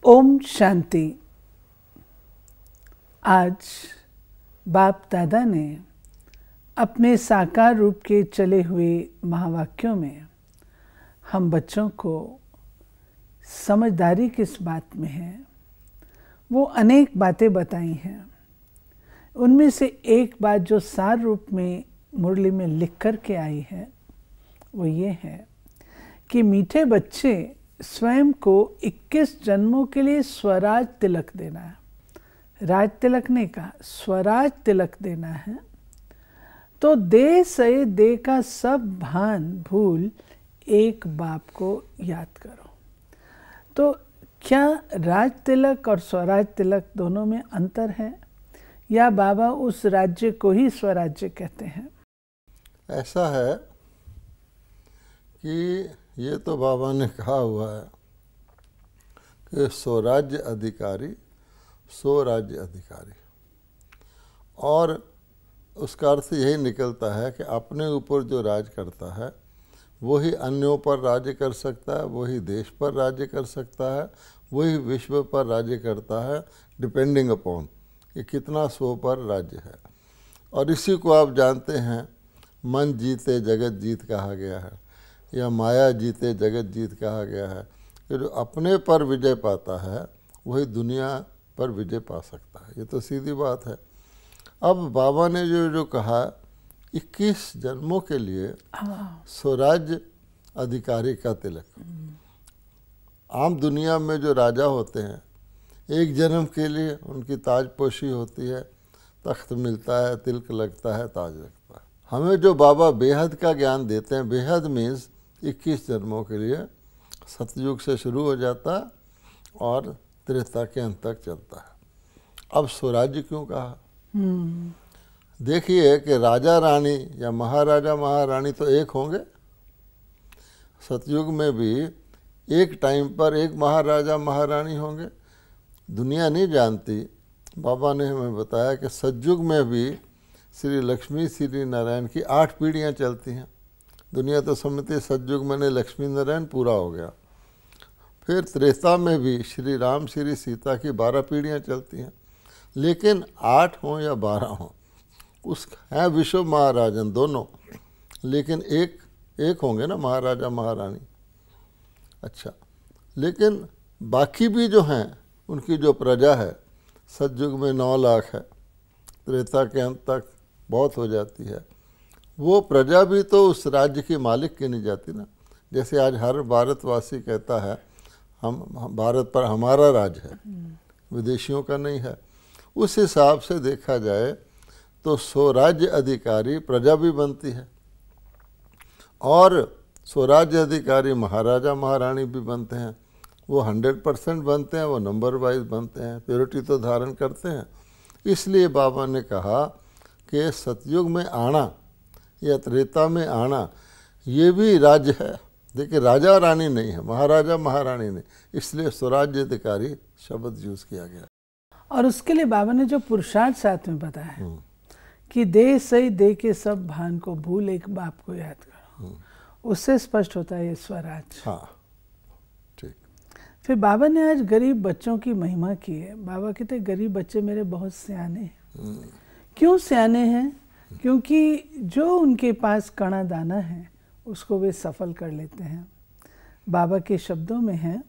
ओम शांति। आज बाप दादा ने अपने साकार रूप के चले हुए महावाक्यों में हम बच्चों को समझदारी किस बात में है वो अनेक बातें बताई हैं। उनमें से एक बात जो सार रूप में मुरली में लिख कर के आई है वो ये है कि मीठे बच्चे स्वयं को 21 जन्मों के लिए स्वराज तिलक देना है। राज तिलक ने कहा स्वराज तिलक देना है, तो दे से दे का सब भान भूल एक बाप को याद करो। तो क्या राज तिलक और स्वराज तिलक दोनों में अंतर है या बाबा उस राज्य को ही स्वराज्य कहते हैं? ऐसा है कि ये तो बाबा ने कहा हुआ है कि स्वराज्य अधिकारी स्वराज्य अधिकारी, और उसका अर्थ यही निकलता है कि अपने ऊपर जो राज करता है वही अन्यों पर राज्य कर सकता है, वही देश पर राज्य कर सकता है, वही विश्व पर राज्य करता है, डिपेंडिंग अपॉन कि कितना स्व पर राज्य है। और इसी को आप जानते हैं मन जीते जगत जीत कहा गया है या माया जीते जगत जीत कहा गया है कि जो अपने पर विजय पाता है वही दुनिया पर विजय पा सकता है। ये तो सीधी बात है। अब बाबा ने जो कहा 21 जन्मों के लिए स्वराज्य अधिकारी का तिलक। आम दुनिया में जो राजा होते हैं एक जन्म के लिए उनकी ताजपोशी होती है, तख्त मिलता है, तिलक लगता है, ताज लगता है। हमें जो बाबा बेहद का ज्ञान देते हैं, बेहद मीन्स 21 जन्मों के लिए, सतयुग से शुरू हो जाता है और त्रेता के अंत तक चलता है। अब स्वराज्य क्यों कहा? देखिए कि राजा रानी या महाराजा महारानी तो एक होंगे। सतयुग में भी एक टाइम पर एक महाराजा महारानी होंगे। दुनिया नहीं जानती, बाबा ने हमें बताया कि सतयुग में भी श्री लक्ष्मी श्री नारायण की 8 पीढ़ियाँ चलती हैं। दुनिया तो समझती सतयुग में लक्ष्मी नारायण पूरा हो गया। फिर त्रेता में भी श्री राम श्री सीता की 12 पीढ़ियाँ चलती हैं, लेकिन 8 हों या 12 हों उस हैं विश्व महाराजन दोनों, लेकिन एक होंगे ना महाराजा महारानी। अच्छा, लेकिन बाकी भी जो हैं उनकी जो प्रजा है सतयुग में 9 लाख है, त्रेता के अंत तक बहुत हो जाती है। वो प्रजा भी तो उस राज्य की मालिक की नहीं जाती ना। जैसे आज हर भारतवासी कहता है हम भारत पर हमारा राज है, विदेशियों का नहीं है। उस हिसाब से देखा जाए तो स्वराज्य अधिकारी प्रजा भी बनती है और स्वराज्य अधिकारी महाराजा महारानी भी बनते हैं। वो 100% बनते हैं, वो नंबर वाइज बनते हैं, प्योरिटी तो धारण करते हैं। इसलिए बाबा ने कहा कि सतयुग में आना या त्रेता में आना ये भी राज्य है। देखिए राजा रानी नहीं है, महाराजा महारानी नहीं, इसलिए स्वराज्य अधिकारी शब्द यूज किया गया। और उसके लिए बाबा ने जो पुरुषार्थ साथ में बताया कि दे सही दे के सब भान को भूल एक बाप को याद करो, उससे स्पष्ट होता है ये स्वराज। हाँ ठीक। फिर बाबा ने आज गरीब बच्चों की महिमा की है। बाबा कहते गरीब बच्चे मेरे बहुत सियाने हैं। क्यों सियाने हैं? क्योंकि जो उनके पास कणा दाना है उसको वे सफल कर लेते हैं। बाबा के शब्दों में है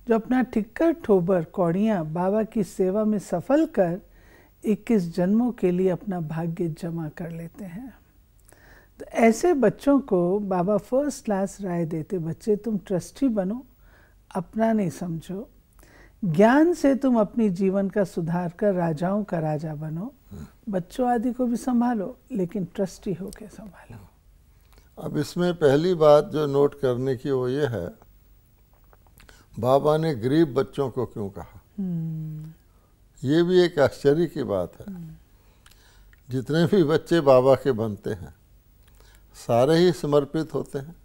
जो अपना ठिक्कर ठोबर कौड़ियाँ बाबा की सेवा में सफल कर 21 जन्मों के लिए अपना भाग्य जमा कर लेते हैं। तो ऐसे बच्चों को बाबा फर्स्ट क्लास राय देते, बच्चे तुम ट्रस्टी बनो, अपना नहीं समझो, ज्ञान से तुम अपनी जीवन का सुधार कर राजाओं का राजा बनो, बच्चों आदि को भी संभालो लेकिन ट्रस्टी होके संभालो। अब इसमें पहली बात जो नोट करने की वो ये है, बाबा ने गरीब बच्चों को क्यों कहा? ये भी एक आश्चर्य की बात है। जितने भी बच्चे बाबा के बनते हैं सारे ही समर्पित होते हैं।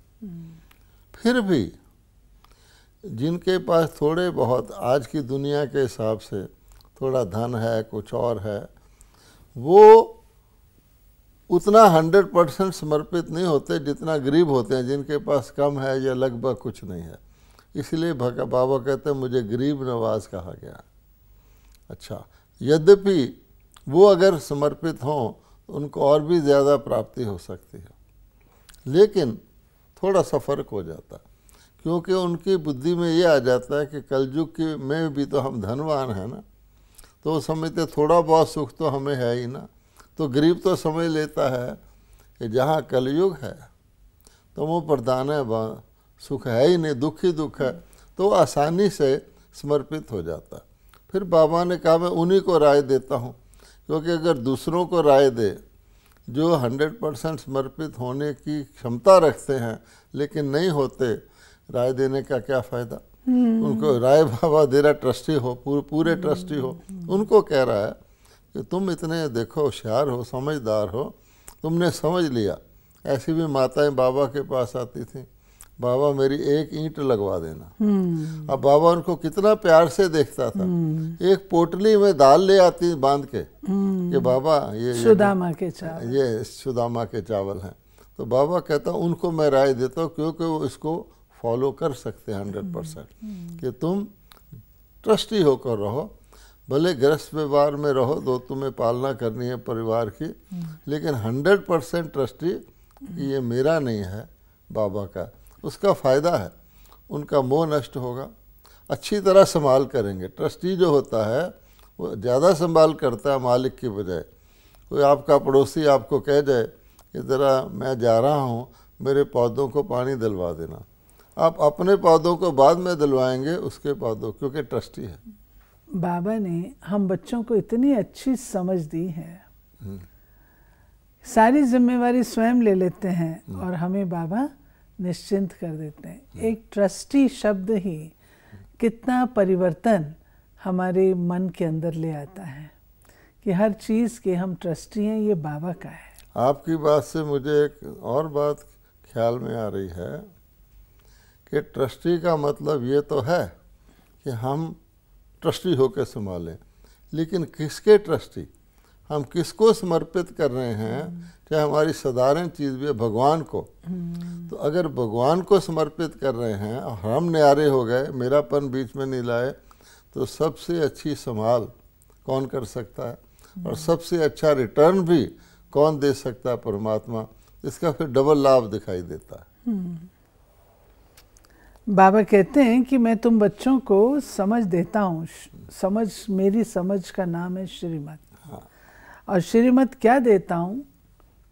फिर भी जिनके पास थोड़े बहुत आज की दुनिया के हिसाब से थोड़ा धन है, कुछ और है, वो उतना 100% समर्पित नहीं होते जितना गरीब होते हैं जिनके पास कम है या लगभग कुछ नहीं है। इसलिए बाबा कहते हैं मुझे गरीब नवाज कहा गया। अच्छा, यद्यपि वो अगर समर्पित हों उनको और भी ज़्यादा प्राप्ति हो सकती है, लेकिन थोड़ा सा फर्क हो जाता है, क्योंकि उनकी बुद्धि में ये आ जाता है कि कलयुग की में भी तो हम धनवान हैं ना, तो वो समझते थोड़ा बहुत सुख तो हमें है ही ना। तो गरीब तो समझ लेता है कि जहाँ कलयुग है तो वो प्रधान है, वहाँ सुख है ही नहीं, दुख ही दुख है, तो आसानी से समर्पित हो जाता है। फिर बाबा ने कहा मैं उन्हीं को राय देता हूँ, क्योंकि अगर दूसरों को राय दे जो 100% समर्पित होने की क्षमता रखते हैं लेकिन नहीं होते, राय देने का क्या फ़ायदा। उनको राय बाबा दे रहा, ट्रस्टी हो, पूरे ट्रस्टी हो, उनको कह रहा है कि तुम इतने देखो होशियार हो, समझदार हो, तुमने समझ लिया। ऐसी भी माताएं बाबा के पास आती थी, बाबा मेरी एक ईंट लगवा देना। अब बाबा उनको कितना प्यार से देखता था, एक पोटली में दाल ले आती बांध के कि बाबा ये सुदामा के चावल, ये सुदामा के चावल हैं। तो बाबा कहता उनको मैं राय देता हूँ, क्योंकि वो इसको फॉलो कर सकते हैं 100%, कि तुम ट्रस्टी होकर रहो, भले गृहस्थ व्यवहार में रहो, तो तुम्हें पालना करनी है परिवार की, लेकिन 100% ट्रस्टी ये मेरा नहीं है, बाबा का। उसका फ़ायदा है, उनका मोह नष्ट होगा, अच्छी तरह संभाल करेंगे। ट्रस्टी जो होता है वो ज़्यादा संभाल करता है मालिक की बजाय। कोई आपका पड़ोसी आपको कह जाए कि ज़रा मैं जा रहा हूँ, मेरे पौधों को पानी दिलवा देना, आप अपने पौधों को बाद में दिलवाएंगे उसके पौधों, क्योंकि ट्रस्टी है। बाबा ने हम बच्चों को इतनी अच्छी समझ दी है, सारी जिम्मेवारी स्वयं ले लेते हैं और हमें बाबा निश्चिंत कर देते हैं। एक ट्रस्टी शब्द ही कितना परिवर्तन हमारे मन के अंदर ले आता है कि हर चीज़ के हम ट्रस्टी हैं, ये बाबा का है। आपकी बात से मुझे एक और बात ख्याल में आ रही है कि ट्रस्टी का मतलब ये तो है कि हम ट्रस्टी होकर संभालें, लेकिन किसके ट्रस्टी, हम किसको समर्पित कर रहे हैं। चाहे हमारी साधारण चीज़ भी है, भगवान को, तो अगर भगवान को समर्पित कर रहे हैं और हम न्यारे हो गए, मेरापन बीच में नहीं लाए, तो सबसे अच्छी संभाल कौन कर सकता है, और सबसे अच्छा रिटर्न भी कौन दे सकता है, परमात्मा। इसका फिर डबल लाभ दिखाई देता है। बाबा कहते हैं कि मैं तुम बच्चों को समझ देता हूँ, समझ, मेरी समझ का नाम है श्रीमत। और श्रीमत क्या देता हूँ,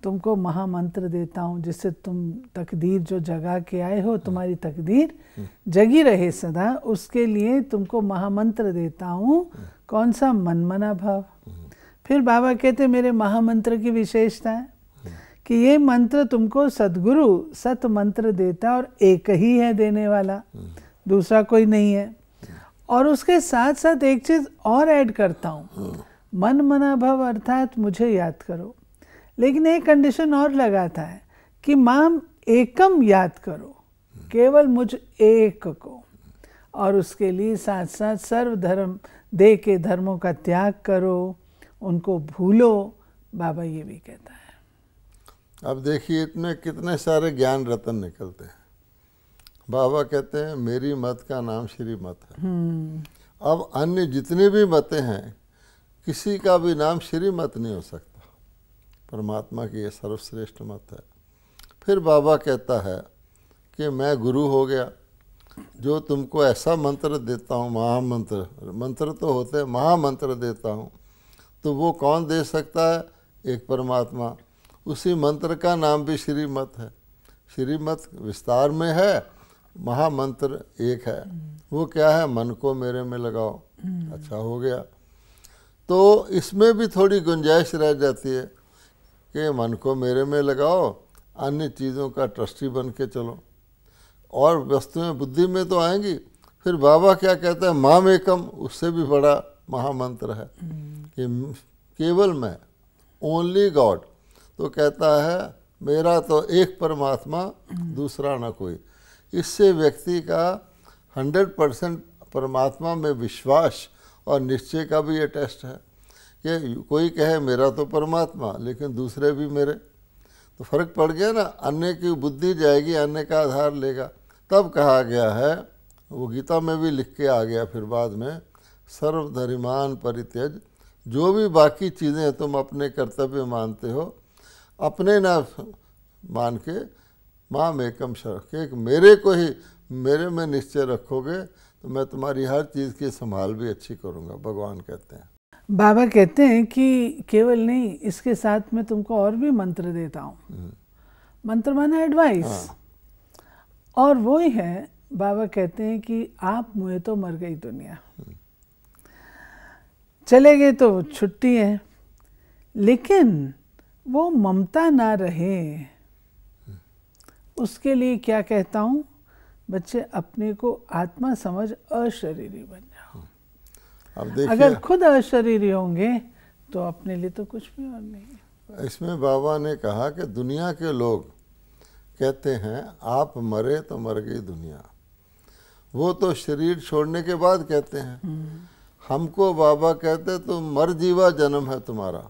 तुमको महामंत्र देता हूँ, जिससे तुम तकदीर जो जगा के आए हो, तुम्हारी तकदीर जगी रहे सदा, उसके लिए तुमको महामंत्र देता हूँ। कौन सा? मनमना भाव। फिर बाबा कहते मेरे महामंत्र की विशेषता है कि ये मंत्र तुमको सद्गुरु सत मंत्र देता है, और एक ही है देने वाला, दूसरा कोई नहीं है। और उसके साथ साथ एक चीज़ और ऐड करता हूँ, मन मना भव, अर्थात मुझे याद करो, लेकिन एक कंडीशन और लगाता है कि माम एकम याद करो, केवल मुझ एक को। और उसके लिए साथ साथ सर्व धर्म दे के धर्मों का त्याग करो, उनको भूलो, बाबा ये भी कहता है। अब देखिए इसमें कितने सारे ज्ञान रतन निकलते हैं। बाबा कहते हैं मेरी मत का नाम श्री मत है। अब अन्य जितनी भी मतें हैं, किसी का भी नाम श्री मत नहीं हो सकता, परमात्मा की ये सर्वश्रेष्ठ मत है। फिर बाबा कहता है कि मैं गुरु हो गया, जो तुमको ऐसा मंत्र देता हूँ, महामंत्र, मंत्र तो होते हैं, महामंत्र देता हूँ, तो वो कौन दे सकता है? एक परमात्मा। उसी मंत्र का नाम भी श्रीमत है। श्रीमत विस्तार में है, महामंत्र एक है। वो क्या है? मन को मेरे में लगाओ। अच्छा हो गया। तो इसमें भी थोड़ी गुंजाइश रह जाती है कि मन को मेरे में लगाओ, अन्य चीज़ों का ट्रस्टी बन के चलो, और वस्तुएं बुद्धि में तो आएंगी। फिर बाबा क्या कहता है? माम एकम, उससे भी बड़ा महामंत्र है कि केवल मैं, ओनली गॉड। तो कहता है मेरा तो एक परमात्मा, दूसरा ना कोई। इससे व्यक्ति का 100% परमात्मा में विश्वास और निश्चय का भी ये टेस्ट है कि कोई कहे मेरा तो परमात्मा, लेकिन दूसरे भी मेरे, तो फर्क पड़ गया ना। अन्य की बुद्धि जाएगी, अन्य का आधार लेगा। तब कहा गया है वो गीता में भी लिख के आ गया फिर बाद में, सर्वधर्मान परित्यज, जो भी बाकी चीज़ें तुम अपने कर्तव्य मानते हो अपने ना मान के माम एकम शरण, एक मेरे को ही मेरे में निश्चय रखोगे तो मैं तुम्हारी हर चीज़ की संभाल भी अच्छी करूँगा, भगवान कहते हैं। बाबा कहते हैं कि केवल नहीं, इसके साथ में तुमको और भी मंत्र देता हूँ। मंत्र माना एडवाइस। और वो ही है, बाबा कहते हैं कि आप मुझे तो मर गई दुनिया, चले गए तो छुट्टी है, लेकिन वो ममता ना रहे, उसके लिए क्या कहता हूँ, बच्चे अपने को आत्मा समझ अशरीरी बन जाओ। अब देखिए, अगर खुद अशरीरी होंगे तो अपने लिए तो कुछ भी और नहीं। इसमें बाबा ने कहा कि दुनिया के लोग कहते हैं आप मरे तो मर गई दुनिया, वो तो शरीर छोड़ने के बाद कहते हैं। हमको बाबा कहते तुम मर जीवा जन्म है तुम्हारा,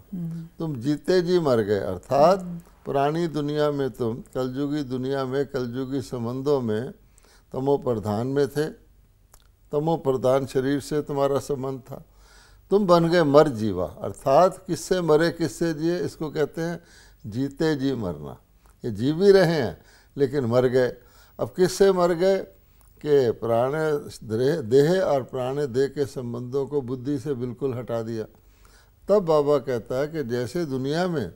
तुम जीते जी मर गए। अर्थात पुरानी दुनिया में तुम कलयुगी दुनिया में कलयुगी संबंधों में तमो प्रधान में थे, तमो प्रधान शरीर से तुम्हारा संबंध था, तुम बन गए मर जीवा। अर्थात किससे मरे किससे जिए, इसको कहते हैं जीते जी मरना। ये जी भी रहे हैं लेकिन मर गए। अब किससे मर गए कि प्राणे देह और प्राणे देह के संबंधों को बुद्धि से बिल्कुल हटा दिया। तब बाबा कहता है कि जैसे दुनिया में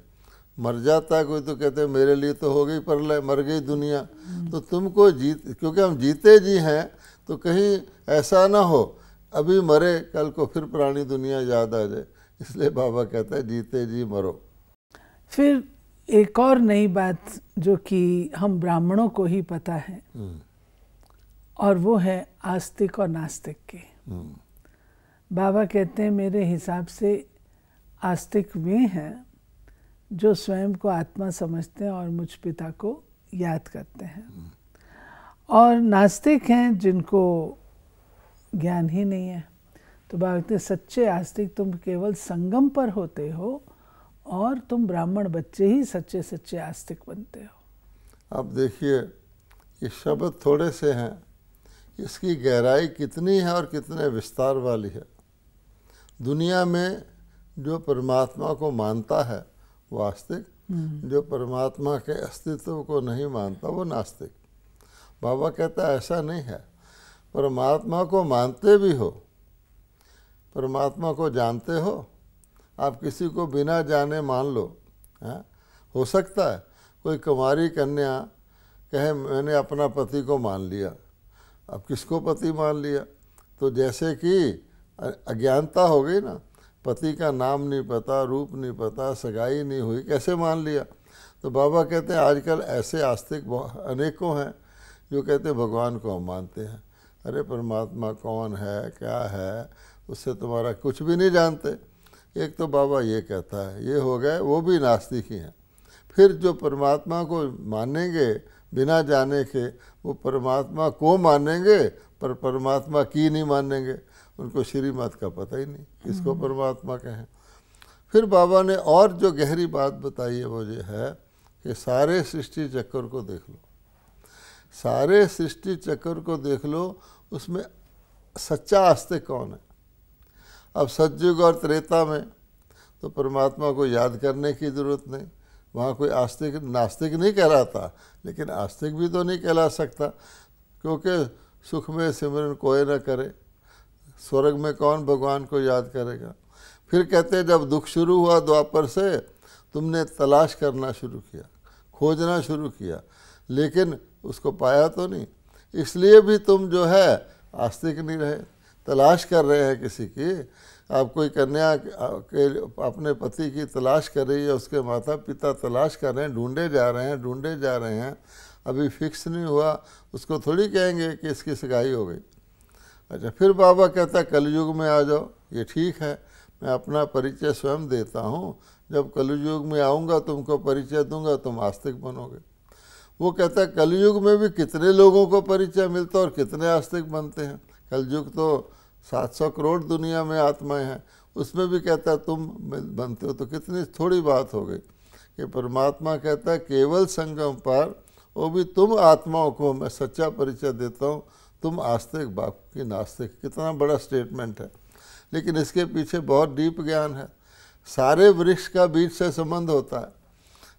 मर जाता है कोई तो कहते हैं मेरे लिए तो हो गई प्रलय, मर गई दुनिया, तो तुमको क्योंकि हम जीते जी हैं तो कहीं ऐसा ना हो अभी मरे कल को फिर पुरानी दुनिया याद आ जाए, इसलिए बाबा कहता है जीते जी मरो। फिर एक और नई बात जो कि हम ब्राह्मणों को ही पता है, और वो है आस्तिक और नास्तिक की। बाबा कहते हैं मेरे हिसाब से आस्तिक वे हैं जो स्वयं को आत्मा समझते हैं और मुझ पिता को याद करते हैं, और नास्तिक हैं जिनको ज्ञान ही नहीं है। तो बाबा कहते हैं सच्चे आस्तिक तुम केवल संगम पर होते हो, और तुम ब्राह्मण बच्चे ही सच्चे सच्चे आस्तिक बनते हो। अब देखिए ये शब्द थोड़े से हैं, इसकी गहराई कितनी है और कितने विस्तार वाली है। दुनिया में जो परमात्मा को मानता है वो आस्तिक, जो परमात्मा के अस्तित्व को नहीं मानता वो नास्तिक। बाबा कहता है ऐसा नहीं है, परमात्मा को मानते भी हो, परमात्मा को जानते हो, आप किसी को बिना जाने मान लो। हो सकता है कोई कुमारी कन्या कहे मैंने अपना पति को मान लिया, अब किसको पति मान लिया, तो जैसे कि अज्ञानता हो गई ना, पति का नाम नहीं पता, रूप नहीं पता, सगाई नहीं हुई, कैसे मान लिया। तो बाबा कहते हैं आजकल ऐसे आस्तिक अनेकों हैं जो कहते हैं भगवान को हम मानते हैं। अरे परमात्मा कौन है क्या है उससे तुम्हारा कुछ भी नहीं जानते। एक तो बाबा ये कहता है, ये हो गए, वो भी नास्तिक ही हैं। फिर जो परमात्मा को मानेंगे बिना जाने के, वो परमात्मा को मानेंगे पर परमात्मा की नहीं मानेंगे, उनको श्रीमत का पता ही नहीं किसको परमात्मा कहें। फिर बाबा ने और जो गहरी बात बताई है वो ये है कि सारे सृष्टि चक्र को देख लो, सारे सृष्टि चक्र को देख लो, उसमें सच्चा आस्तिक कौन है। अब सतयुग और त्रेता में तो परमात्मा को याद करने की ज़रूरत नहीं, वहाँ कोई आस्तिक नास्तिक नहीं कहलाता, लेकिन आस्तिक भी तो नहीं कहला सकता, क्योंकि सुख में सिमरन कोई न करे, स्वर्ग में कौन भगवान को याद करेगा। फिर कहते हैं जब दुख शुरू हुआ द्वापर से, तुमने तलाश करना शुरू किया, खोजना शुरू किया, लेकिन उसको पाया तो नहीं, इसलिए भी तुम जो है आस्तिक नहीं रहे, तलाश कर रहे हैं किसी की। आप कोई कन्या के अपने पति की तलाश कर रही है, उसके माता पिता तलाश कर रहे हैं, ढूंढे जा रहे हैं, अभी फिक्स नहीं हुआ, उसको थोड़ी कहेंगे कि इसकी सगाई हो गई। अच्छा, फिर बाबा कहता कलयुग में आ जाओ, ये ठीक है, मैं अपना परिचय स्वयं देता हूँ, जब कलयुग में आऊँगा तुमको परिचय दूंगा, तुम आस्तिक बनोगे। वो कहता है कलयुग में भी कितने लोगों को परिचय मिलता है और कितने आस्तिक बनते हैं। कलयुग तो 700 करोड़ दुनिया में आत्माएं हैं, उसमें भी कहता है तुम बनते हो, तो कितनी थोड़ी बात हो गई कि परमात्मा कहता है केवल संगम पर, वो भी तुम आत्माओं को मैं सच्चा परिचय देता हूँ, तुम आस्तिक बाप की नास्तिक। कितना बड़ा स्टेटमेंट है, लेकिन इसके पीछे बहुत डीप ज्ञान है। सारे वृक्ष का बीज से संबंध होता है,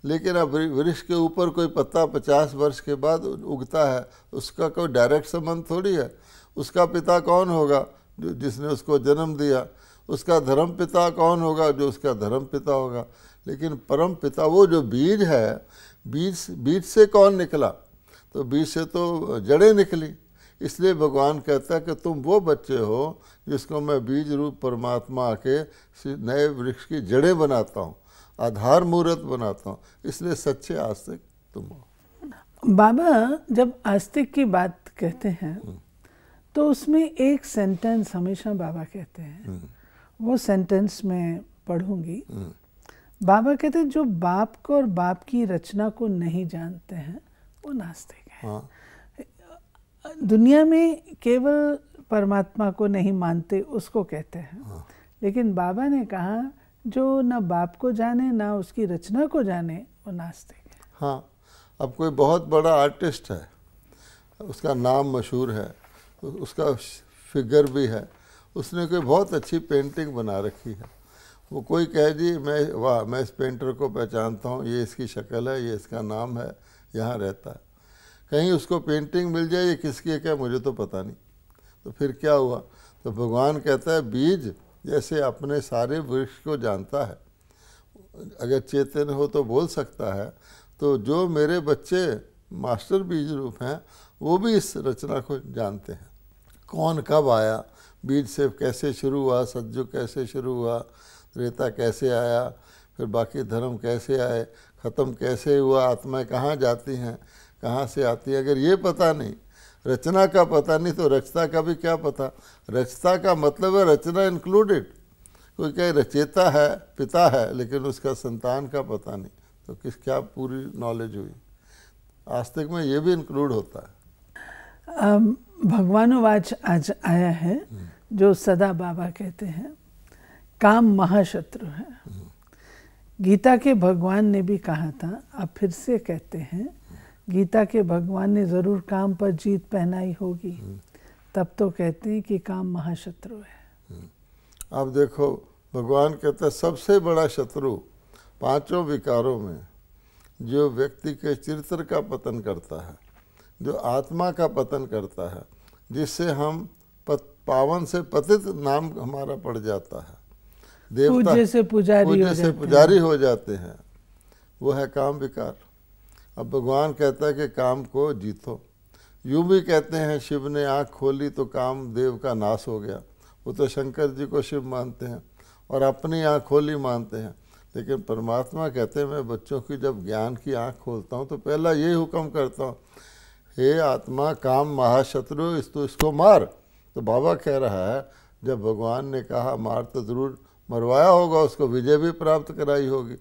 लेकिन अब वृक्ष के ऊपर कोई पत्ता 50 वर्ष के बाद उगता है, उसका कोई डायरेक्ट संबंध थोड़ी है। उसका पिता कौन होगा? जिसने उसको जन्म दिया। उसका धर्म पिता कौन होगा? जो उसका धर्म पिता होगा। लेकिन परम पिता वो जो बीज है, बीज से कौन निकला? तो बीज से तो जड़ें निकली। इसलिए भगवान कहता है कि तुम वो बच्चे हो जिसको मैं बीज रूप परमात्मा आके नए वृक्ष की जड़ें बनाता हूँ, आधार मूर्त बनाता हूँ। इसलिए सच्चे आस्तिक तुम हो। बाबा जब आस्तिक की बात कहते हैं तो उसमें एक सेंटेंस हमेशा बाबा कहते हैं, वो सेंटेंस मैं पढ़ूंगी। बाबा कहते हैं जो बाप को और बाप की रचना को नहीं जानते हैं वो नास्तिक है। हाँ। दुनिया में केवल परमात्मा को नहीं मानते उसको कहते हैं। हाँ। लेकिन बाबा ने कहा जो ना बाप को जाने ना उसकी रचना को जाने वो नास्तिक है। हाँ, अब कोई बहुत बड़ा आर्टिस्ट है, उसका नाम मशहूर है, उसका फिगर भी है, उसने कोई बहुत अच्छी पेंटिंग बना रखी है। वो कोई कह जी मैं इस पेंटर को पहचानता हूँ, ये इसकी शक्ल है, ये इसका नाम है, यहाँ रहता है। कहीं उसको पेंटिंग मिल जाए ये किसकी है क्या मुझे तो पता नहीं। तो फिर क्या हुआ? तो भगवान कहता है बीज जैसे अपने सारे वृक्ष को जानता है, अगर चेतन हो तो बोल सकता है, तो जो मेरे बच्चे मास्टर बीज रूप हैं वो भी इस रचना को जानते हैं। कौन कब आया, बीज से कैसे शुरू हुआ, सतयुग कैसे शुरू हुआ, त्रेता कैसे आया, फिर बाकी धर्म कैसे आए, ख़त्म कैसे हुआ, आत्माएं कहाँ जाती हैं, कहाँ से आती है। अगर ये पता नहीं, रचना का पता नहीं, तो रचता का भी क्या पता। रचता का मतलब है रचना इंक्लूडेड। कोई कहे रचेता है, पिता है, लेकिन उसका संतान का पता नहीं, तो क्या पूरी नॉलेज हुई। आस्तिक में ये भी इंक्लूड होता है। भगवानुवाच आज आया है जो सदा बाबा कहते हैं काम महाशत्रु है। गीता के भगवान ने भी कहा था, अब फिर से कहते हैं, गीता के भगवान ने ज़रूर काम पर जीत पहनाई होगी, तब तो कहते हैं कि काम महाशत्रु है। अब देखो भगवान कहता है सबसे बड़ा शत्रु पांचों विकारों में जो व्यक्ति के चरित्र का पतन करता है, जो आत्मा का पतन करता है, जिससे हम पावन से पतित नाम हमारा पड़ जाता है, देवता पूज्य से पुजारी हो जाते हैं, वो है काम विकार। अब भगवान कहता है कि काम को जीतो। यूँ भी कहते हैं शिव ने आँख खोली तो काम देव का नाश हो गया। वो तो शंकर जी को शिव मानते हैं और अपनी आँख खोली मानते हैं, लेकिन परमात्मा कहते हैं मैं बच्चों की जब ज्ञान की आँख खोलता हूँ तो पहला ये हुक्म करता हूँ, हे आत्मा काम महाशत्रु, इसको मार। तो बाबा कह रहा है जब भगवान ने कहा मार तो ज़रूर मरवाया होगा, उसको विजय भी प्राप्त कराई होगी,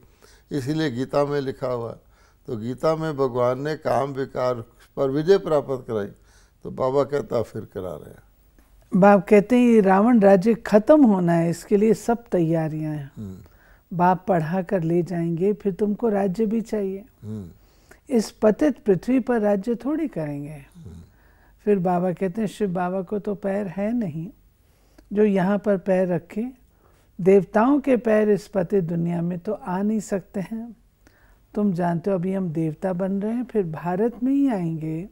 इसीलिए गीता में लिखा हुआ है। तो गीता में भगवान ने काम विकार पर विजय प्राप्त कराई, तो बाबा कहता फिर करा रहे हैं। बाप कहते हैं ये रावण राज्य खत्म होना है, इसके लिए सब तैयारियां हैं। बाप पढ़ा कर ले जाएंगे, फिर तुमको राज्य भी चाहिए। इस पतित पृथ्वी पर राज्य थोड़ी करेंगे। फिर बाबा कहते हैं शिव बाबा को तो पैर है नहीं जो यहाँ पर पैर रखे, देवताओं के पैर इस पतित दुनिया में तो आ नहीं सकते हैं। तुम जानते हो अभी हम देवता बन रहे हैं, फिर भारत में ही आएंगे,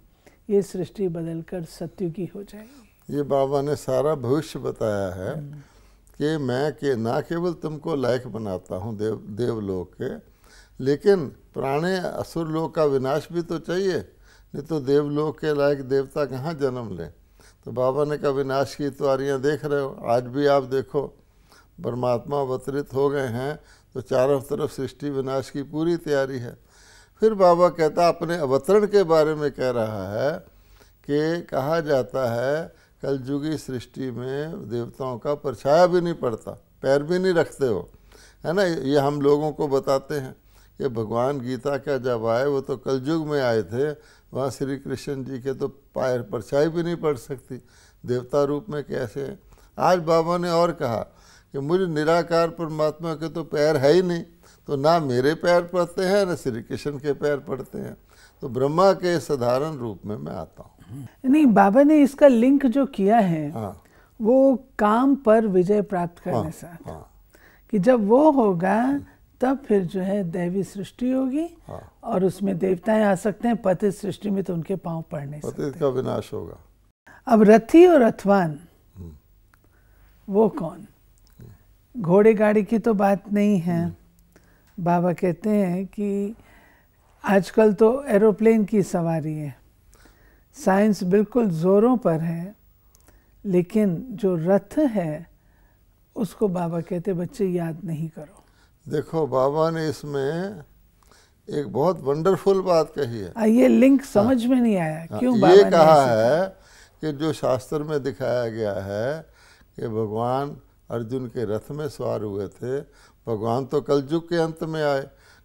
ये सृष्टि बदलकर सत्युगी हो जाएगी। ये बाबा ने सारा भविष्य बताया है कि मैं के ना केवल तुमको लायक बनाता हूँ देवलोक के, लेकिन प्राणे असुर लोक का विनाश भी तो चाहिए, नहीं तो देवलोक के लायक देवता कहाँ जन्म लें। तो बाबा ने कहा विनाश की तैयारियाँ देख रहे हो, आज भी आप देखो परमात्मा अवतरित हो गए हैं तो चारों तरफ सृष्टि विनाश की पूरी तैयारी है। फिर बाबा कहता अपने अवतरण के बारे में कह रहा है कि कहा जाता है कलयुगी सृष्टि में देवताओं का परछाया भी नहीं पड़ता, पैर भी नहीं रखते हो, है ना। ये हम लोगों को बताते हैं कि भगवान गीता का जब आए वो तो कलयुग में आए थे, वहाँ श्री कृष्ण जी के तो पैर परछाई भी नहीं पड़ सकती, देवता रूप में कैसे हैं। आज बाबा ने और कहा कि मुझे निराकार परमात्मा के तो पैर है ही नहीं, तो ना मेरे पैर पड़ते हैं ना श्री कृष्ण के पैर पड़ते हैं, तो ब्रह्मा के साधारण रूप में मैं आता हूँ। नहीं, बाबा ने इसका लिंक जो किया है हाँ वो काम पर विजय प्राप्त करने हाँ साथ, हाँ कि जब वो होगा तब फिर जो है दैवी सृष्टि होगी हाँ, और उसमें देवताएं आ सकते हैं। पतित सृष्टि में तो उनके पांव पड़ नहीं सकते। पतित का विनाश होगा। अब रथी और रथवान वो कौन? घोड़े गाड़ी की तो बात नहीं है। बाबा कहते हैं कि आजकल तो एरोप्लेन की सवारी है, साइंस बिल्कुल जोरों पर है, लेकिन जो रथ है उसको बाबा कहते बच्चे याद नहीं करो। देखो बाबा ने इसमें एक बहुत वंडरफुल बात कही है। ये लिंक समझ में नहीं आया क्यों ये बाबा ने कहा ऐसे है कि जो शास्त्र में दिखाया गया है कि भगवान अर्जुन के रथ में सवार हुए थे। भगवान तो कलयुग के अंत में आए,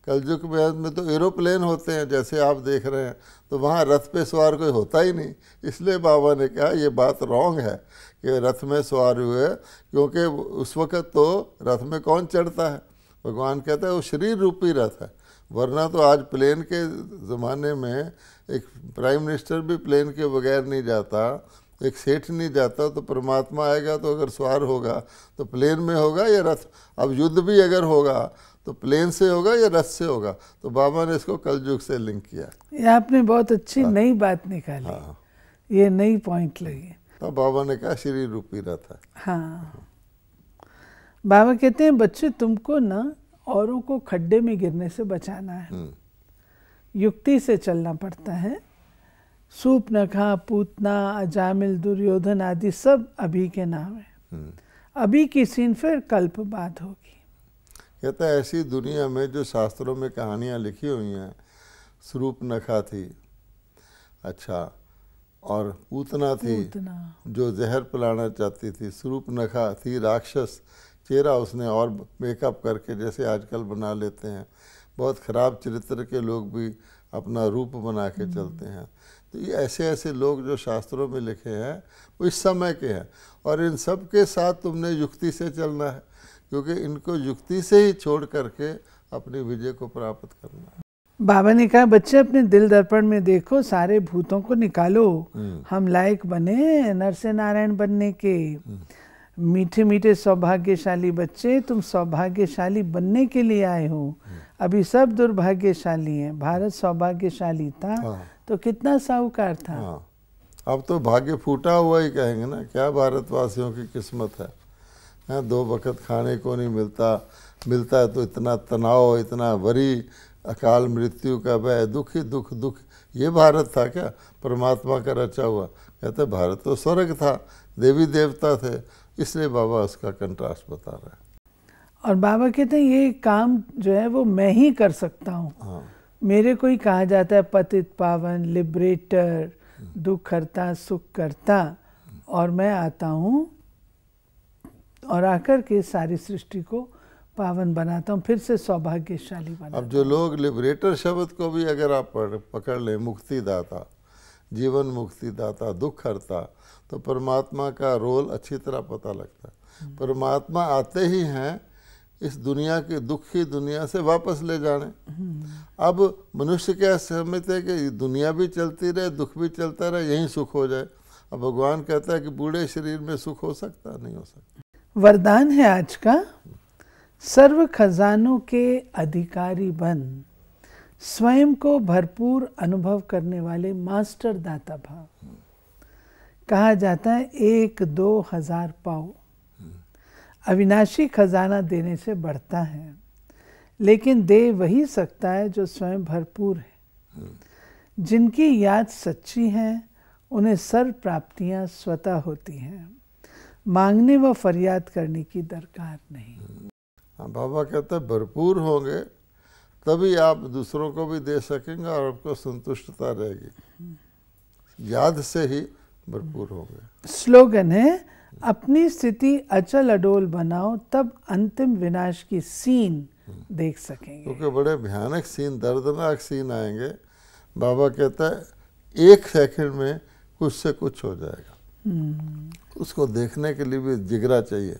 कलयुग के अंत में तो एरोप्लेन होते हैं जैसे आप देख रहे हैं, तो वहाँ रथ पे सवार कोई होता ही नहीं। इसलिए बाबा ने कहा ये बात रॉन्ग है कि रथ में सवार हुए, क्योंकि उस वक़्त तो रथ में कौन चढ़ता है? भगवान कहता है वो शरीर रूपी रथ है। वरना तो आज प्लेन के ज़माने में एक प्राइम मिनिस्टर भी प्लेन के बगैर नहीं जाता, एक सेठ नहीं जाता, तो परमात्मा आएगा तो अगर सवार होगा तो प्लेन में होगा या रथ। अब युद्ध भी अगर होगा तो प्लेन से होगा या रथ से होगा। तो बाबा ने इसको कलयुग से लिंक किया। ये आपने बहुत अच्छी नई बात निकाली। हाँ, ये नई पॉइंट लगी। तो बाबा ने कहा शरीर रूपी रथ है। हाँ, बाबा कहते हैं बच्चे तुमको ना औरों को खड्डे में गिरने से बचाना है, युक्ति से चलना पड़ता है। सूर्पनखा, पूतना, अजामिल, दुर्योधन आदि सब अभी के नाम है। अभी की सीन फिर कल्प बाद होगी। कहता है ऐसी दुनिया में जो शास्त्रों में कहानियाँ लिखी हुई हैं, सूर्पनखा थी, अच्छा, और पूतना थी जो जहर पिलाना चाहती थी। सूर्पनखा थी राक्षस, चेहरा उसने और मेकअप करके जैसे आजकल बना लेते हैं। बहुत ख़राब चरित्र के लोग भी अपना रूप बना के चलते हैं। तो ये ऐसे ऐसे लोग जो शास्त्रों में लिखे हैं वो इस समय के हैं, और इन सब के साथ तुमने युक्ति से चलना है, क्योंकि इनको युक्ति से ही छोड़ करके अपनी विजय को प्राप्त करना है। बाबा ने कहा बच्चे अपने दिल दर्पण में देखो, सारे भूतों को निकालो, हम लायक बने नर से नारायण बनने के। मीठे मीठे सौभाग्यशाली बच्चे, तुम सौभाग्यशाली बनने के लिए आए हो। अभी सब दुर्भाग्यशाली हैं। भारत सौभाग्यशाली था तो कितना साहूकार था। अब तो भाग्य फूटा हुआ ही कहेंगे ना। क्या भारतवासियों की किस्मत है, 2 वक्त खाने को नहीं मिलता, मिलता है तो इतना तनाव, इतना वरी, अकाल मृत्यु का भय, दुख ही दुख दुख। ये भारत था क्या परमात्मा का रचा हुआ? कहते भारत तो स्वर्ग था, देवी देवता थे। इसलिए बाबा उसका कंट्रास्ट बता रहे हैं। और बाबा कहते हैं ये काम जो है वो मैं ही कर सकता हूँ। मेरे को ही कहा जाता है पतित पावन, लिबरेटर, दुख हरता, सुख करता, और मैं आता हूँ और आकर के सारी सृष्टि को पावन बनाता हूँ, फिर से सौभाग्यशाली बनाता हूँ। अब जो लोग लिबरेटर शब्द को भी अगर आप पकड़ लें, मुक्तिदाता, जीवन मुक्तिदाता, दुख हरता, तो परमात्मा का रोल अच्छी तरह पता लगता है। परमात्मा आते ही हैं इस दुनिया की दुखी दुनिया से वापस ले जाने। अब मनुष्य क्या समझते हैं कि दुनिया भी चलती रहे, दुख भी चलता रहे, यही सुख हो जाए। अब भगवान कहता है कि बूढ़े शरीर में सुख हो सकता नहीं हो सकता। वरदान है आज का, सर्व खजानों के अधिकारी बन, स्वयं को भरपूर अनुभव करने वाले मास्टर दाता भाव। कहा जाता है 1-2 हजार पाओ। अविनाशी खजाना देने से बढ़ता है, लेकिन दे वही सकता है जो स्वयं भरपूर है। जिनकी याद सच्ची है उन्हें सर्व प्राप्तियां स्वतः होती हैं, मांगने व फरियाद करने की दरकार नहीं। बाबा कहते हैं भरपूर होंगे तभी आप दूसरों को भी दे सकेंगे और आपको संतुष्टता रहेगी। याद से ही भरपूर होंगे। स्लोगन है, अपनी स्थिति अचल अडोल बनाओ, तब अंतिम विनाश की सीन देख सकेंगे। क्योंकि बड़े भयानक सीन, दर्दनाक सीन आएंगे। बाबा कहता है 1 सेकंड में कुछ से कुछ हो जाएगा। उसको देखने के लिए भी जिगरा चाहिए।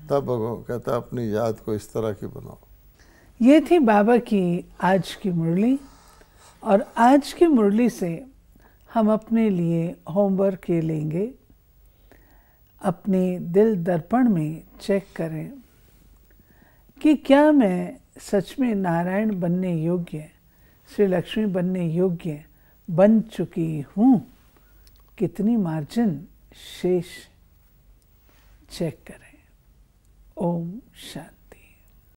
तब भगवान कहता है अपनी याद को इस तरह की बनाओ। ये थी बाबा की आज की मुरली, और आज की मुरली से हम अपने लिए होमवर्क ये लेंगे, अपने दिल दर्पण में चेक करें कि क्या मैं सच में नारायण बनने योग्य, श्री लक्ष्मी बनने योग्य बन चुकी हूँ, कितनी मार्जिन शेष चेक करें। ओम शांति।